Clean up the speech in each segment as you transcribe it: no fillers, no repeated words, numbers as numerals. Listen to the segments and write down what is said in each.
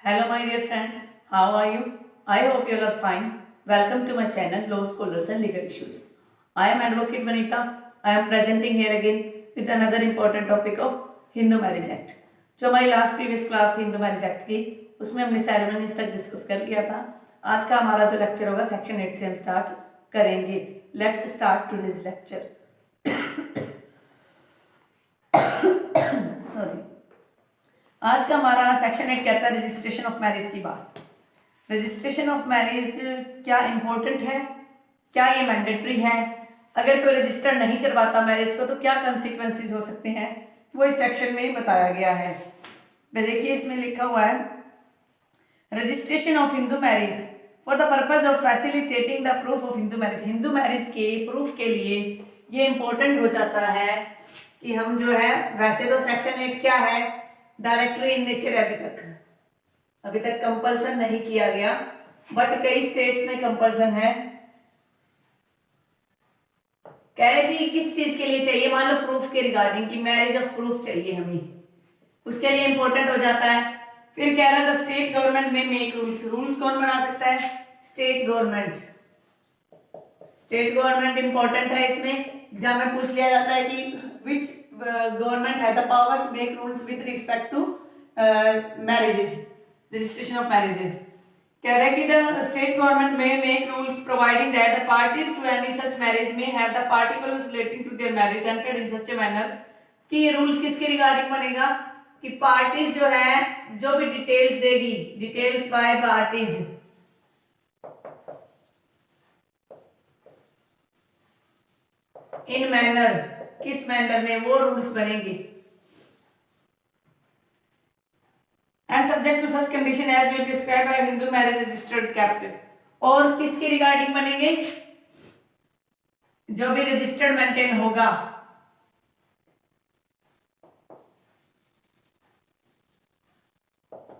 Hello, my dear friends. How are you? I hope you all are fine. Welcome to my channel, Law Scholars and Legal Issues. I am Advocate Vanita. I am presenting here again with another important topic of Hindu Marriage Act. जो हमारी last previous class थी Hindu marriage act की, उसमें हमने ceremonies तक discuss कर लिया था. आज का हमारा जो लेक्चर होगा सेक्शन 8 से हम स्टार्ट करेंगे. Let's start today's lecture. Sorry. आज का हमारा सेक्शन 8 कहता है रजिस्ट्रेशन ऑफ मैरिज की बात. रजिस्ट्रेशन ऑफ मैरिज क्या इम्पोर्टेंट है, क्या ये मैंडेटरी है, अगर कोई रजिस्टर नहीं करवाता मैरिज को तो क्या कंसिक्वेंसेस हो सकते हैं, वो इस सेक्शन में बताया गया है. देखिए इसमें लिखा हुआ है registration of Hindu marriage for the purpose of facilitating the proof of Hindu marriage. Hindu marriage के प्रूफ के लिए ये इम्पोर्टेंट हो जाता है कि हम जो है, वैसे तो सेक्शन 8 क्या है, डायरेक्टरी इन नेचर है. अभी तक कंपल्सन नहीं किया गया, बट कई स्टेट्स में कंपल्सन है. कह रहे कि किस चीज के लिए चाहिए, मान लो प्रूफ के रिगार्डिंग की मैरिज ऑफ प्रूफ चाहिए हमें, उसके लिए इंपॉर्टेंट हो जाता है. फिर कह रहा है the state government may make rules. Rules कौन बना सकता है? State government. State government important है. इसमें एग्जाम में पूछ लिया जाता है कि which government has the power to make rules with respect to marriages, registration of marriages. कह रहा है कि the state government may make rules providing that the parties to any such marriage may have the particulars relating to their marriage entered in such a manner. कि ये rules किसके regarding बनेगा कि parties जो है, जो भी डिटेल्स देगी, details by parties, in manner, किस मैनर में वो रूल्स बनेंगे. And subject to such condition as may prescribed by Hindu marriage registered captain. और किसके रिगार्डिंग बनेंगे? जो भी रजिस्टर्ड मेंटेन होगा,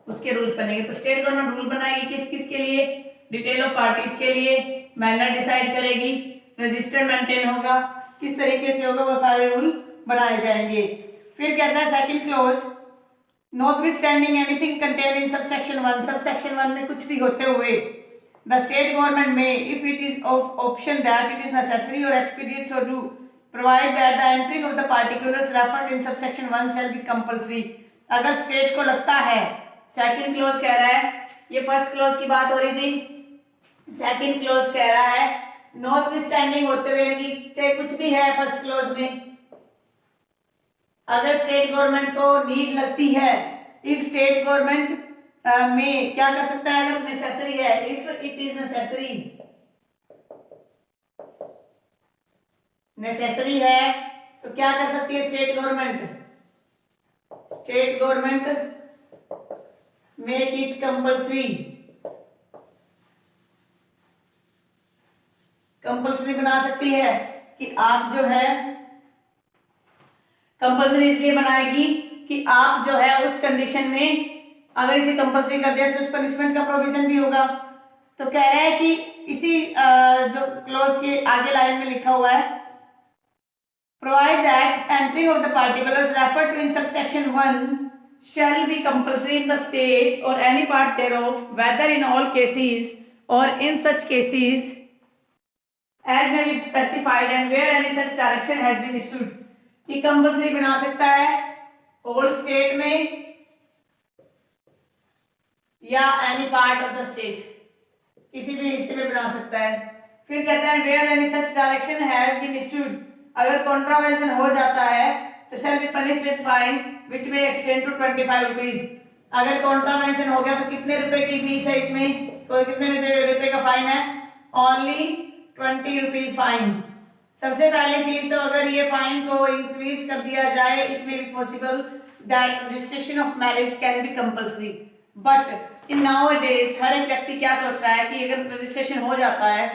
उसके रूल्स बनेंगे. तो स्टेट गवर्नमेंट रूल बनाएगी किस किस के लिए, डिटेल ऑफ पार्टीज के लिए, मैनर डिसाइड करेगी, रजिस्टर मेंटेन होगा, किस तरीके से होगा, वो सारे रूल बनाए जाएंगे. फिर कहता है second clause, notwithstanding anything contained in subsection 1. Subsection 1 में कुछ भी होते हुए the state government may if it is of option that it is necessary और expedient so do provide that the entering of the particulars referred in subsection 1 shall be compulsory. अगर state को लगता है, सेकंड क्लॉज कह रहा है, ये first clause की बात हो रही थी, सेकंड क्लॉज कह रहा है नॉटविथस्टैंडिंग होते हुए, कि चाहे कुछ भी है फर्स्ट क्लॉज में, अगर स्टेट गवर्नमेंट को नीड लगती है, इफ स्टेट गवर्नमेंट में क्या कर सकता है, अगर नेसेसरी है, if it is necessary, necessary है तो क्या कर सकती है state government? State government make it compulsory, compulsory बना सकती है कि आप जो है, कंपल्सरी इसलिए बनाएगी कि आप जो है उस कंडीशन में, अगर इसे कंपल्सरी कर दिया तो उस पनिशमेंट का प्रोविजन भी होगा. तो कह रहा है कि इसी जो क्लॉज के आगे लाइन में लिखा हुआ है, provide that entry of the particulars referred to in subsection 1 shall be compulsory in the state or any part thereof, whether in all cases or in such cases as may be specified and where any such direction has been issued. कि compulsory बना सकता है whole state में या any part of the state, किसी भी हिस्से में बना सकता है. फिर कहता है where any such direction has been issued, अगर कॉन्ट्रावेंशन हो जाता है तो shall be punished with fine which may extend to 25 rupees. अगर कॉन्ट्रावेंशन हो गया तो कितने रुपए की फीस है इसमें, कोई कितने रुपए का फाइन है? Only 20 rupees fine. सबसे पहली चीज तो अगर ये फाइन को इंक्रीज कर दिया जाए, it may be possible that registration of marriage can be compulsory. But in nowadays हर एक व्यक्ति क्या सोच रहा है कि अगर रजिस्ट्रेशन हो जाता है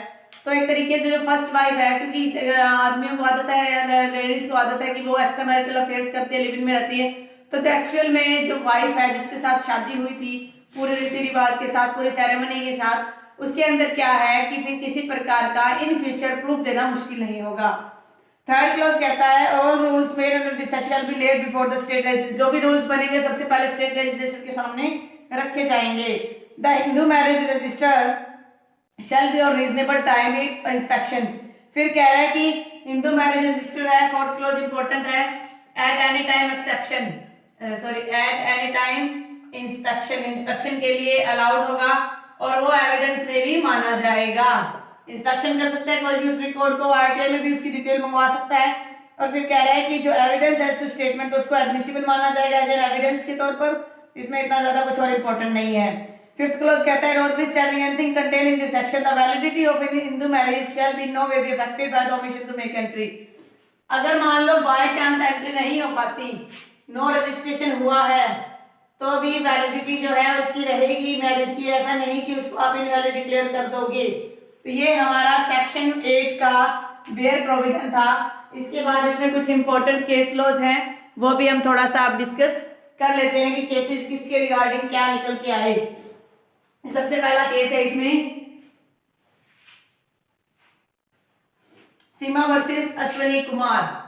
तो एक तरीके से जो फर्स्ट वाइफ है, क्योंकि आदमियों को आदत है, लेडीज को आदत है कि वो एक्स्ट्रा मैरिटल अफेयर्स करती है, लिव इन में रहती है, तो एक्चुअल में जो वाइफ है जिसके साथ शादी हुई थी पूरे रीति रिवाज के साथ, पूरे सेरेमनी के साथ, उसके अंदर क्या है कि फिर किसी प्रकार का इन फ्यूचर प्रूफ देना मुश्किल नहीं होगा. थर्ड क्लॉज कहता है all rules made under this section shall be laid before the state legislature. जो भी रूल्स बनेंगे सबसे पहले स्टेट लेजिस्लेचर के सामने रखे जाएंगे। The Hindu marriage register shall be और रीजनेबल टाइम इंस्पेक्शन। फिर कह रहा है कि हिंदू मैरिज रजिस्टर है, फोर्थ क्लॉज इंपॉर्टेंट है, at any time exception at any time inspection के लिए अलाउड होगा और वो एविडेंस में भी माना जाएगा। इंस्पेक्शन कर सकता है कोई भी उस रिकॉर्ड को, आरटीआई में भी उसकी डिटेल मंगवा सकता है। और फिर कह रहा है कि जो एविडेंस है टू स्टेटमेंट तो उसको एडमिसिबल माना जाएगा एज एन एविडेंस के तौर पर, इसमें इतना ज्यादा कुछ और इंपॉर्टेंट नहीं है। फिफ्थ क्लॉज कहता है notwithstanding anything contain in this section the validity of any Hindu marriage shall be no way be affected by the omission to make entry. अगर मान लो बाय चांस एंट्री नहीं हो पाती, नो रजिस्ट्रेशन हुआ है, तो भी वैलिडिटी जो है उसकी रहेगी मैरिज की, ऐसा नहीं कि उसको आप इनवैलिड डिक्लेयर कर दोगे। तो ये हमारा सेक्शन 8 का बेयर प्रोविजन था। इसके बाद इसमें कुछ इंपॉर्टेंट केस लॉज हैं, वो भी हम थोड़ा सा आप डिस्कस कर लेते हैं कि केसेस किसके रिगार्डिंग क्या निकल के आए। सबसे पहला केस है इसमें सीमा वर्सेस अश्विनी कुमार।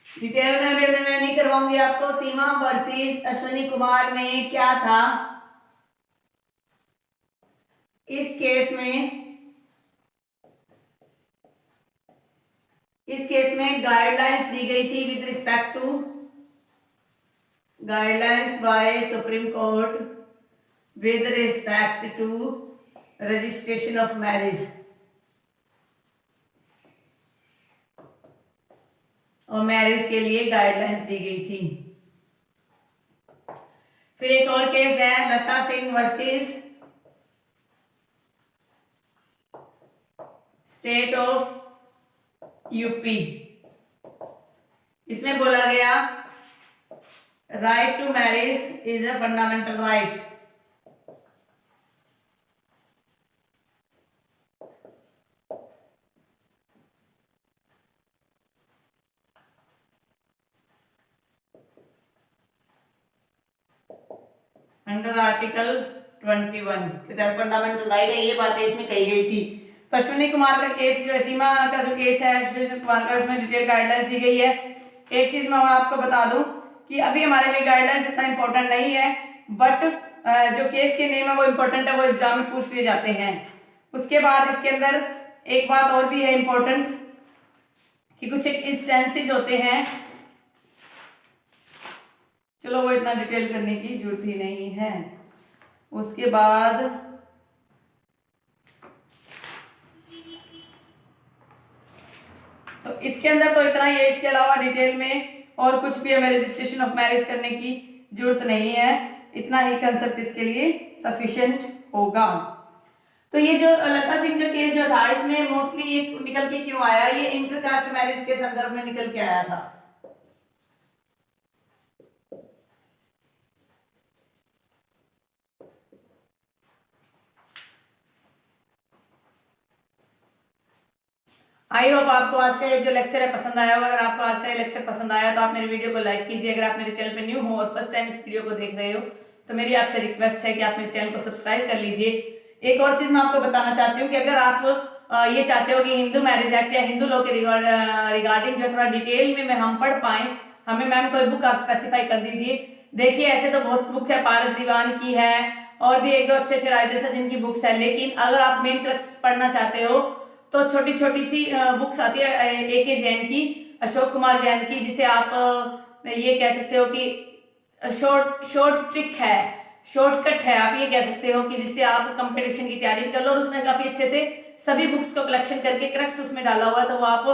डिटेल में मैं नहीं करवाऊंगी आपको। सीमा वर्सेस अश्विनी कुमार में क्या था इस केस में गाइडलाइंस दी गई थी with respect to guidelines by supreme court with respect to registration of marriage, और मैरिज के लिए गाइडलाइंस दी गई थी। फिर एक और केस है Lata Singh versus state of UP. इसमें बोला गया right to marriage is a fundamental right. Under article 21 fundamental right है, ये बातें इसमें कही गई थी। तो अश्विनी कुमार का केस जो है, सीमा का जो केस है अश्विनी कुमार का, उसमें डिटेल गाइडलाइंस दी गई है। एक चीज मैं और आपको बता दूं कि अभी हमारे लिए गाइडलाइंस इतना इंपॉर्टेंट नहीं है, बट जो केस के नेम है वो इंपॉर्टेंट है, वो एग्जाम में पूछ लिए जाते हैं। उसके बाद इसके अंदर एक बात और भी है इंपॉर्टेंट कि कुछ एक इंस्टेंसेस होते हैं, चलो वो इतना डिटेल करने की जरूरत ही नहीं है। उसके बाद तो इसके अंदर तो इतना ही है, इसके अलावा डिटेल में और कुछ भी हमें रजिस्ट्रेशन ऑफ मैरिज करने की जरूरत नहीं है, इतना ही कंसेप्ट इसके लिए सफिशिएंट होगा। तो ये जो लता सिंह का केस जो था, इसमें मोस्टली ये निकल के क्यों आया, ये इंटरकास्ट मैरिज के संदर्भ में निकल के आया था। आई होप आपको आज का ये जो लेक्चर है पसंद आया होगा। अगर आपको आज का ये लेक्चर पसंद आया तो आप मेरे वीडियो को लाइक कीजिए। अगर आप मेरे चैनल पे न्यू हो और फर्स्ट टाइम इस वीडियो को देख रहे हो तो मेरी आपसे रिक्वेस्ट है कि आप मेरे चैनल को सब्सक्राइब कर लीजिए। एक और चीज मैं आपको बताना चाहती हूँ कि अगर आप ये चाहते हो कि हिंदू मैरिज एक्ट या हिंदू लॉ के रिगार्डिंग जो थोड़ा डिटेल में हम पढ़ पाए, हमें मैम कोई बुक आप स्पेसिफाई कर दीजिए। देखिए ऐसे तो बहुत बुक है, पारस दीवान की है और भी एक दो अच्छे अच्छे राइटर्स हैं जिनकी बुक्स है, लेकिन अगर आप मेन क्रक्स पढ़ना चाहते हो तो छोटी छोटी सी बुक्स आती है A.K. जैन की, अशोक कुमार जैन की, जिसे आप ये कह सकते हो कि शॉर्ट ट्रिक है, शॉर्टकट है, आप ये कह सकते हो कि जिससे आप कंपटीशन की तैयारी भी कर लो। और उसमें काफी अच्छे से सभी बुक्स को कलेक्शन करके क्रक्स उसमें डाला हुआ है, तो वो आप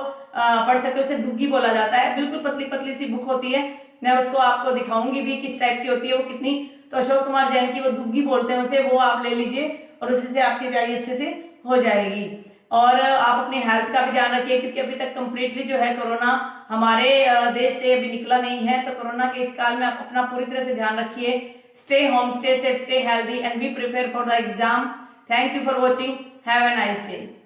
पढ़ सकते हो। उसे दुग्गी बोला जाता है, बिल्कुल पतली पतली सी बुक होती है। मैं उसको आपको दिखाऊंगी भी किस टाइप की होती है वो कितनी। तो अशोक कुमार जैन की वो दुग्गी बोलते हैं उसे, वो आप ले लीजिए और उसी से आपकी तैयारी अच्छे से हो जाएगी। और आप अपनी हेल्थ का भी ध्यान रखिए, क्योंकि अभी तक कंप्लीटली जो है कोरोना हमारे देश से अभी निकला नहीं है। तो कोरोना के इस काल में आप अपना पूरी तरह से ध्यान रखिए। Stay home, stay safe, stay healthy and be prepare for the exam. Thank you for watching, have a nice day.